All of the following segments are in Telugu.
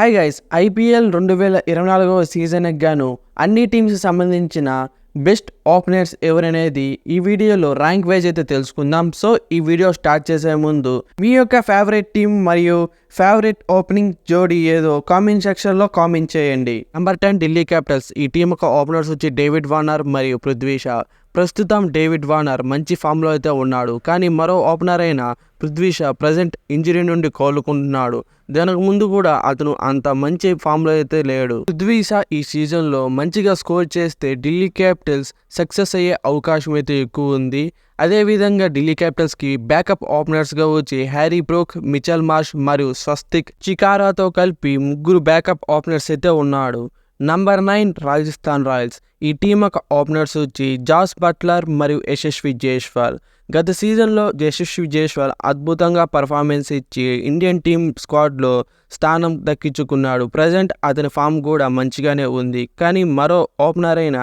హాయ్ గైస్, ఐపీఎల్ 2024వ సీజన్కి గాను అన్ని టీమ్స్ సంబంధించిన బెస్ట్ ఓపెనర్స్ ఎవరనేది ఈ వీడియోలో ర్యాంక్ వైజ్ అయితే తెలుసుకుందాం. సో ఈ వీడియో స్టార్ట్ చేసే ముందు మీ యొక్క ఫేవరెట్ టీం మరియు ఫేవరెట్ ఓపెనింగ్ జోడీ ఏదో కామెంట్ సెక్షన్లో కామెంట్ చేయండి. Number 10 Delhi Capitals. ఈ టీం యొక్క ఓపెనర్స్ వచ్చి డేవిడ్ వార్నర్ మరియు పృథ్వీ షా. ప్రస్తుతం డేవిడ్ వార్నర్ మంచి ఫామ్లో అయితే ఉన్నాడు, కానీ మరో ఓపెనర్ అయిన పృథ్వీ షా ప్రజెంట్ ఇంజరీ నుండి కోలుకుంటున్నాడు. దానికి ముందు కూడా అతను అంత మంచి ఫామ్లో అయితే లేడు. పృథ్వీ షా ఈ సీజన్లో మంచిగా స్కోర్ చేస్తే ఢిల్లీ క్యాపిటల్స్ సక్సెస్ అయ్యే అవకాశం అయితే ఎక్కువ ఉంది. అదేవిధంగా ఢిల్లీ క్యాపిటల్స్కి బ్యాకప్ ఓపెనర్స్గా వచ్చి హ్యారీ బ్రూక్, మిచెల్ మార్ష్ మరియు స్వస్తిక్ చికారాతో కలిపి ముగ్గురు బ్యాకప్ ఓపెనర్స్ అయితే ఉన్నాడు. Number 9 Rajasthan Royals. ఈ టీం యొక్క ఓపెనర్స్ వచ్చి జాస్ బట్లర్ మరియు యశస్వి జైస్వాల్. గత సీజన్లో యశస్వి జైస్వాల్ అద్భుతంగా పర్ఫార్మెన్స్ ఇచ్చి ఇండియన్ టీం స్క్వాడ్లో స్థానం దక్కించుకున్నాడు. ప్రజెంట్ అతని ఫామ్ కూడా మంచిగానే ఉంది, కానీ మరో ఓపెనర్ అయిన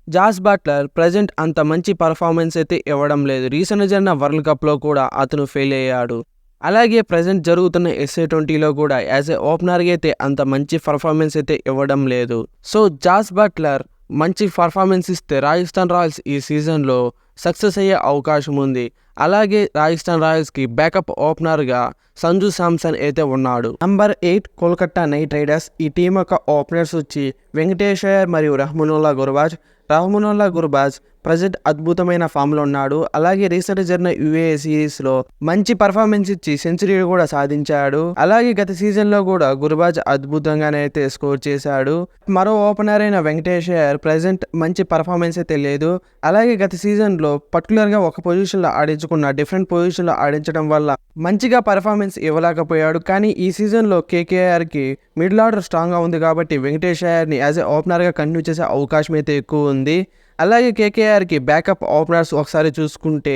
జాస్ బట్లర్ ప్రజెంట్ అంత మంచి పర్ఫార్మెన్స్ అయితే ఇవ్వడం లేదు. రీసెంట్గా జరిగిన వరల్డ్ కప్లో కూడా అతను ఫెయిల్ అయ్యాడు. అలాగే ప్రజెంట్ జరుగుతున్న SA20లో కూడా యాజ్ ఏ ఓపెనర్గా అయితే అంత మంచి పర్ఫార్మెన్స్ అయితే ఇవ్వడం లేదు. సో జాస్ బట్లర్ మంచి పర్ఫార్మెన్స్ ఇస్తే రాజస్థాన్ రాయల్స్ ఈ సీజన్లో సక్సెస్ అయ్యే అవకాశం ఉంది. అలాగే రాజస్థాన్ రాయల్స్కి బ్యాకప్ ఓపెనర్గా సంజు శాంసన్ అయితే ఉన్నాడు. Number 8 Kolkata night riders. ఈ టీం యొక్క ఓపెనర్స్ వచ్చి వెంకటేష్ అయ్యర్ మరియు రహమానుల్లా గుర్బాజ్. రహమానుల్లా గుర్బాజ్ ప్రజెంట్ అద్భుతమైన ఫామ్లో ఉన్నాడు. అలాగే రీసెంట్ జరిగిన UAE సిరీస్లో మంచి పర్ఫార్మెన్స్ ఇచ్చి సెంచరీ కూడా సాధించాడు. అలాగే గత సీజన్లో కూడా గుర్బాజ్ అద్భుతంగానే అయితే స్కోర్ చేశాడు. మరో ఓపెనర్ అయిన వెంకటేష్ అయ్యర్ ప్రజెంట్ మంచి పర్ఫార్మెన్స్ అయితే లేదు. అలాగే గత సీజన్లో పర్టికులర్గా ఒక పొజిషన్లో ఆడించకుండా డిఫరెంట్ పొజిషన్లో ఆడించడం వల్ల మంచిగా పర్ఫార్మెన్స్ ఇవ్వలేకపోయాడు. కానీ ఈ సీజన్లో KKRకి మిడిల్ ఆర్డర్ స్ట్రాంగ్గా ఉంది కాబట్టి వెంకటేష్ అయ్యర్ని యాజ్ ఏ ఓపెనర్గా కంటిన్యూ చేసే అవకాశం అయితే ఎక్కువ ఉంది. అలాగే KKRకి బ్యాకప్ ఓపెనర్స్ ఒకసారి చూసుకుంటే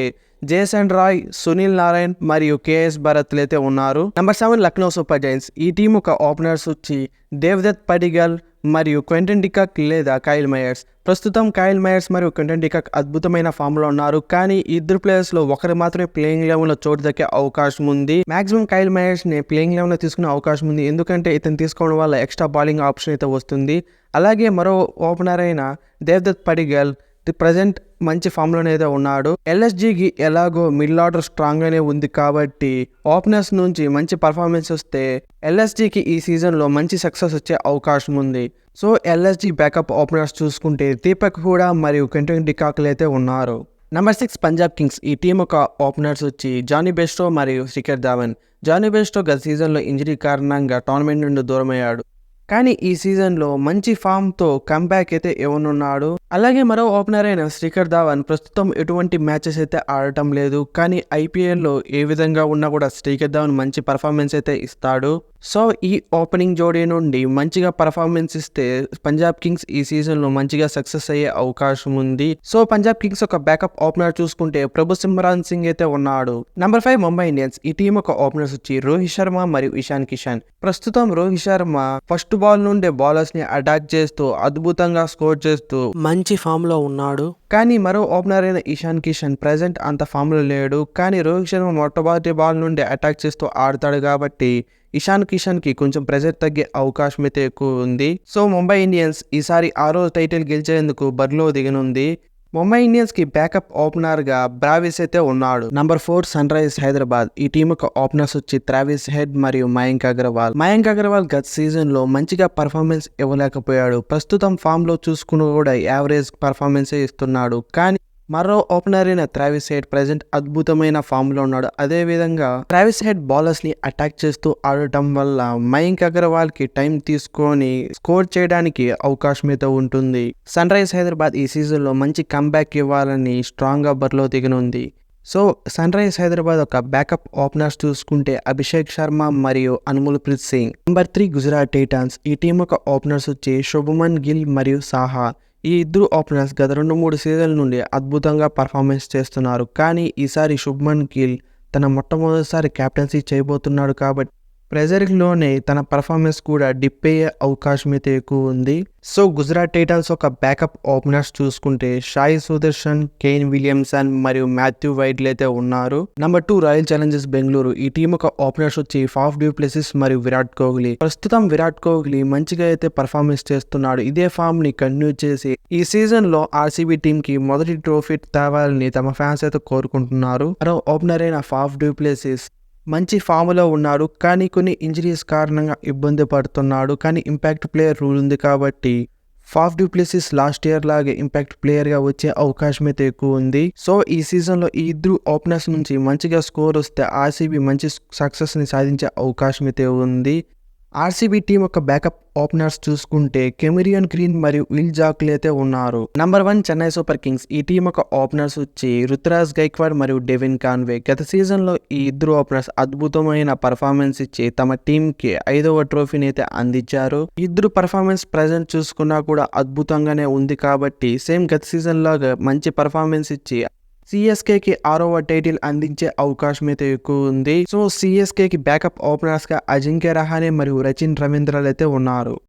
జేసన్ రాయ్, సునీల్ నారాయణ్ మరియు KS భరత్లు అయితే ఉన్నారు. Number 7 Lucknow super Giants. ఈ టీం ఒక ఓపెనర్స్ వచ్చి దేవదత్ పడిగల్ మరియు క్వింటన్ డికాక్ లేదా కైల్ మైయర్స్. ప్రస్తుతం కైల్ మైయర్స్ మరియు క్వింటన్ డికాక్ అద్భుతమైన ఫామ్లో ఉన్నారు, కానీ ఇద్దరు ప్లేయర్స్లో ఒకరు మాత్రమే ప్లేయింగ్ లెవెన్లో చోటు దక్కే అవకాశం ఉంది. మాక్సిమం కైల్ మైయర్స్ని ప్లేయింగ్ లెవెన్లో తీసుకునే అవకాశం ఉంది, ఎందుకంటే ఇతను తీసుకోవడం వల్ల ఎక్స్ట్రా బౌలింగ్ ఆప్షన్ అయితే వస్తుంది. అలాగే మరో ఓపెనర్ అయిన దేవదత్ పడిగల్ ప్రజెంట్ మంచి ఫామ్లోనే అయితే ఉన్నాడు. LSGకి ఎలాగో మిడిల్ ఆర్డర్ స్ట్రాంగ్గానే ఉంది కాబట్టి ఓపెనర్స్ నుంచి మంచి పర్ఫార్మెన్స్ వస్తే LSGకి ఈ సీజన్లో మంచి సక్సెస్ వచ్చే అవకాశం ఉంది. సో LSG బ్యాకప్ ఓపెనర్స్ చూసుకుంటే దీపక్ హూడా మరియు క్వింటన్ డికాక్లు అయితే ఉన్నారు. Number 6 Punjab Kings. ఈ టీం యొక్క ఓపెనర్స్ వచ్చి జానీ బెస్టో మరియు శిఖర్ ధావన్. జానీ బెస్టో గత సీజన్లో ఇంజరీ కారణంగా టోర్నమెంట్ నుండి దూరమయ్యాడు, కానీ ఈ సీజన్లో మంచి ఫామ్తో కంబ్యాక్ అయితే ఇవ్వనున్నాడు. అలాగే మరో ఓపెనర్ అయిన శిఖర్ ధావన్ ప్రస్తుతం ఎటువంటి మ్యాచెస్ అయితే ఆడటం లేదు, కానీ IPLలో ఏ విధంగా ఉన్నా కూడా శిఖర్ ధావన్ మంచి పర్ఫార్మెన్స్ అయితే ఇస్తాడు. సో ఈ ఓపెనింగ్ జోడీ నుండి మంచిగా పర్ఫార్మెన్స్ ఇస్తే పంజాబ్ కింగ్స్ ఈ సీజన్లో మంచిగా సక్సెస్ అయ్యే అవకాశం ఉంది. సో పంజాబ్ కింగ్స్ ఒక బ్యాకప్ ఓపెనర్ చూసుకుంటే ప్రభు సిమ్రాన్ సింగ్ అయితే ఉన్నాడు. Number 5 Mumbai Indians. ఈ టీం ఒక ఓపెనర్స్ వచ్చి రోహిత్ శర్మ మరియు ఇషాన్ కిషన్. ప్రస్తుతం రోహిత్ శర్మ ఫస్ట్ బాల్ నుండే బౌలర్స్ ని అటాక్ చేస్తూ అద్భుతంగా స్కోర్ చేస్తూ మంచి ఫామ్ లో ఉన్నాడు. కానీ మరో ఓపెనర్ అయిన ఇషాన్ కిషన్ ప్రెజెంట్ అంత ఫామ్ లో లేడు, కానీ రోహిత్ శర్మ మొట్టమొదటి బాల్ నుండి అటాక్ చేస్తూ ఆడతాడు కాబట్టి ఇషాన్ కిషన్కి కొంచెం ప్రెజర్ తగ్గే అవకాశం అయితే ఎక్కువ ఉంది. సో ముంబై ఇండియన్స్ ఈసారి 6వ టైటిల్ గెలిచేందుకు బరిలో దిగనుంది. ముంబై ఇండియన్స్కి బ్యాకప్ ఓపెనర్గా బ్రావిస్ అయితే ఉన్నాడు. Number 4 sun rise Hyderabad. ఈ టీం యొక్క ఓపెనర్స్ వచ్చి ట్రావిస్ హెడ్ మరియు మయాంక్ అగర్వాల్. మయాంక్ అగర్వాల్ గత సీజన్లో మంచిగా పర్ఫార్మెన్స్ ఇవ్వలేకపోయాడు. ప్రస్తుతం ఫామ్లో చూసుకుని కూడా యావరేజ్ పర్ఫార్మెన్సే ఇస్తున్నాడు, కానీ మరో ఓపెనర్ అయిన ట్రావిస్ హెడ్ ప్రెజెంట్ అద్భుతమైన ఫామ్లో ఉన్నాడు. అదేవిధంగా ట్రావిస్ హెడ్ బౌలర్స్ని అటాక్ చేస్తూ ఆడటం వల్ల మయాంక్ అగర్వాల్కి టైం తీసుకొని స్కోర్ చేయడానికి అవకాశం అయితే ఉంటుంది. సన్ రైజ్ హైదరాబాద్ ఈ సీజన్లో మంచి కంబ్యాక్ ఇవ్వాలని స్ట్రాంగ్గా బరిలో దిగనుంది. సో సన్ రైజ్ హైదరాబాద్ ఒక బ్యాకప్ ఓపెనర్స్ చూసుకుంటే అభిషేక్ శర్మ మరియు Anmolpreet Singh. Number 3 Gujarat titans. ఈ టీం యొక్క ఓపెనర్స్ వచ్చి శుభమన్ గిల్ మరియు సాహా. ఈ ఇద్దరు ఓపెనర్స్ గత 2-3 సీజన్ల నుండి అద్భుతంగా పర్ఫార్మెన్స్ చేస్తున్నారు, కానీ ఈసారి శుభ్మన్ గిల్ తన మొట్టమొదటిసారి క్యాప్టెన్సీ చేయబోతున్నాడు కాబట్టి ప్రెజర్లోనే తన పర్ఫార్మెన్స్ కూడా డిప్ అయ్యే అవకాశం అయితే ఎక్కువ ఉంది. సో గుజరాత్ టైటన్స్ ఒక బ్యాకప్ ఓపెనర్స్ చూసుకుంటే సాయి సుదర్శన్, కేన్ విలియమ్సన్ మరియు మాథ్యూ వైడ్లు అయితే ఉన్నారు. Number 2 royal Challengers Bengaluru. ఈ టీం ఒక ఓపెనర్స్ వచ్చి ఫాఫ్ డ్యూ ప్లెసిస్ మరియు విరాట్ కోహ్లీ. ప్రస్తుతం విరాట్ కోహ్లీ మంచిగా అయితే పర్ఫార్మెన్స్ చేస్తున్నాడు. ఇదే ఫామ్ ని కంటిన్యూ చేసి ఈ సీజన్ లో ఆర్సీబీ టీం కి మొదటి ట్రోఫీ తేవాలని తమ ఫ్యాన్స్ అయితే కోరుకుంటున్నారు. మరో ఓపెనర్ అయిన ఫాఫ్ డ్యూ ప్లెసిస్ మంచి ఫామ్లో ఉన్నాడు, కానీ కొన్ని ఇంజరీస్ కారణంగా ఇబ్బంది పడుతున్నాడు. కానీ ఇంపాక్ట్ ప్లేయర్ రూల్ ఉంది కాబట్టి Faf due Plessis last year లాగే ఇంపాక్ట్ ప్లేయర్గా వచ్చే అవకాశం అయితే ఎక్కువ ఉంది. సో ఈ సీజన్లో ఈ ఇద్దరు ఓపెనర్స్ నుంచి మంచిగా స్కోర్ వస్తే ఆర్సీబీ మంచి సక్సెస్ని సాధించే అవకాశం అయితే ఉంది. ఆర్సీబీ టీం యొక్క బ్యాకప్ ఓపెనర్స్ చూసుకుంటే కెమెరియన్ గ్రీన్ మరియు విల్ జాక్లీ అయితే ఉన్నారు. Number 1 Chennai super Kings. ఈ టీం యొక్క ఓపెనర్స్ వచ్చి రుతురాజ్ గైక్వాడ్ మరియు డెవిన్ కాన్వే. గత సీజన్లో ఈ ఇద్దరు ఓపెనర్స్ అద్భుతమైన పర్ఫార్మెన్స్ ఇచ్చి తమ టీంకి 5వ ట్రోఫీని అయితే అందించారు. ఇద్దరు పర్ఫార్మెన్స్ ప్రెజెంట్ చూసుకున్నా కూడా అద్భుతంగానే ఉంది కాబట్టి సేమ్ గత సీజన్ లాగా మంచి పర్ఫార్మెన్స్ ఇచ్చి సిఎస్కేకి 6వ టైటిల్ అందించే అవకాశం అయితే ఎక్కువ ఉంది. సో సిఎస్కేకి బ్యాకప్ ఓపెనర్స్గా అజింక్య రహానే మరియు రచిన్ రవీంద్రలు అయితే ఉన్నారు.